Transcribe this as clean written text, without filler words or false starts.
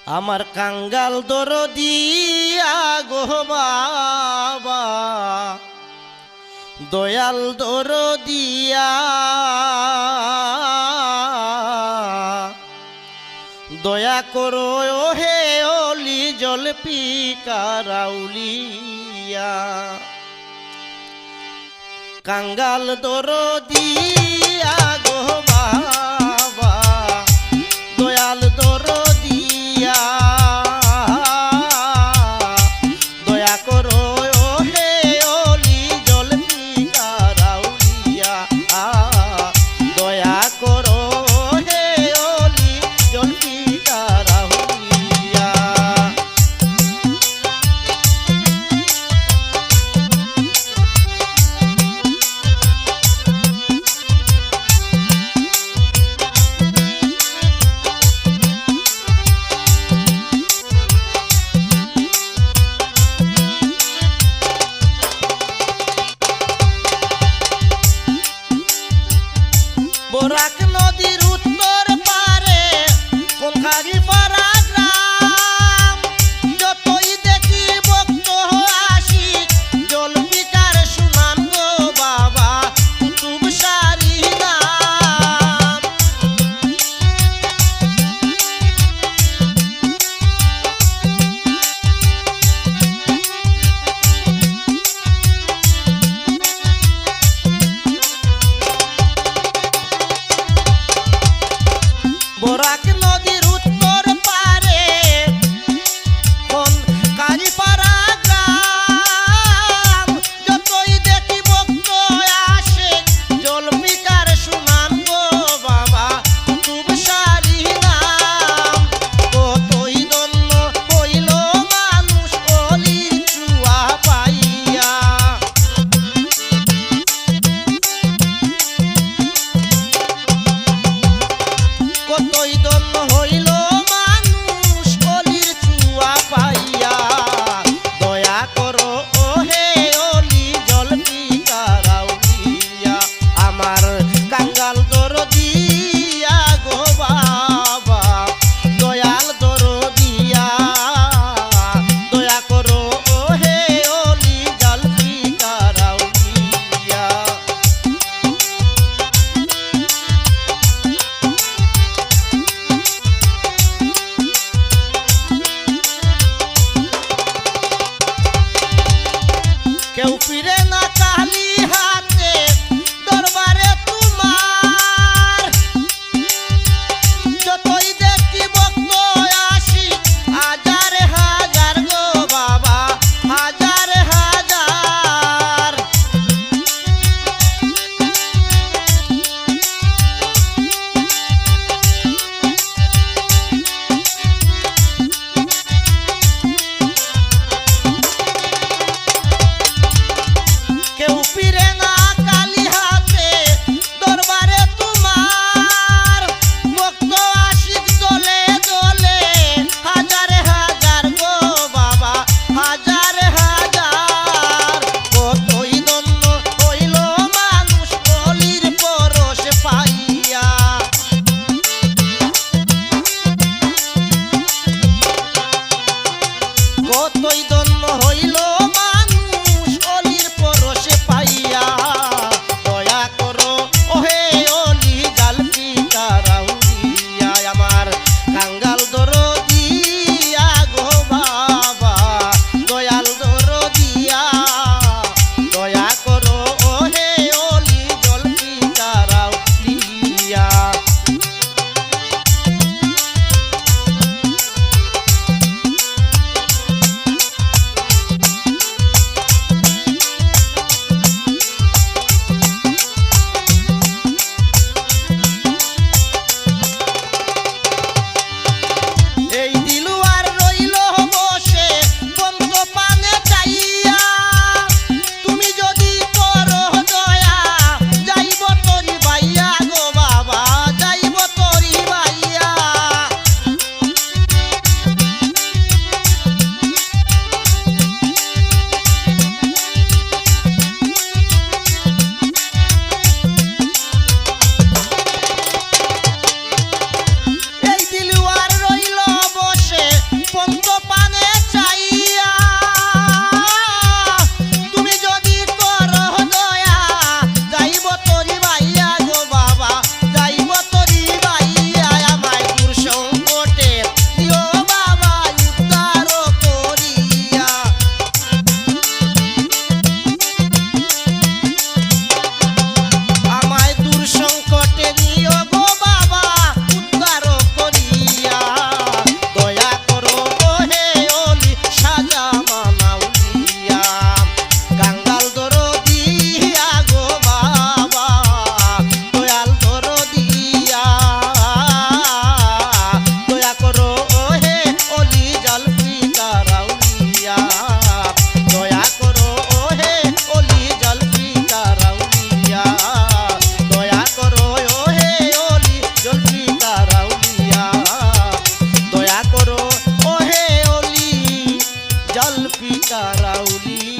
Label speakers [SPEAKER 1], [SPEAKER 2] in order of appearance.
[SPEAKER 1] আমার কাঙ্গাল দরদিয়া গো বাবা, দয়াল দরদিয়া, দয়া করো হে অলি জলপিকার আউলিয়া। কাঙ্গাল দরদিয়া গো বাবা, দয়াল দরদিয়া, দয়া করো হে অলি জলপিকার আউলিয়া, দয়া করো হে অলি জলপিকার আউলিয়া। বরাক নদীর উত্তর পারে কোনখানি পাড়া গ্রাম, যতই দেখি ভক্ত আসি জলপিকার সুনাম গো বাবা, কুতুব শাহী নাম। বরাক নদীর উত্তর পারে কোন কালীপাড়া গ্রাম, যতই দেখি ভক্ত আসে জলপিকার সুনাম গো বাবা, কুতুব শাহী নাম। কতই ধন্য হইল মানুষ অলির চুয়া পাইয়া, কতই ধন্য হইল মানুষ অলির চুয়া পাইয়া। দয়া করো হে অলি জলপিকার আউলিয়া, আমার কাঙ্গাল দরদিয়া গো বাবা, দয়াল দরদিয়া, দয়া করো হে অলি জলপিকার আউলিয়া। কেউ ফিরে না খালি হাতে দরবারে তোমার, যতই দেখি ভক্ত আসি হাজার হাজার গো বাবা, হাজার হাজার। কেউ ফিরে না কালি হাতে দরবারে তোমার, ভক্ত আশিক দলে দলে হাজার হাজার গো বাবা, হাজার হাজার। কতই ধন্য হইল মানুষ অলির পরশ পাইয়া, কতই ধন্য হইল মানুষ অলির পরশে পাইয়া। দয়া করো হে অলি জলপিকার আউলিয়া, আমার কাঙ্গাল দরদিয়া গো বাবা, দয়াল দরদিয়া, দয়া করো হে অলি জলপিকার আউলিয়া। কারাউলি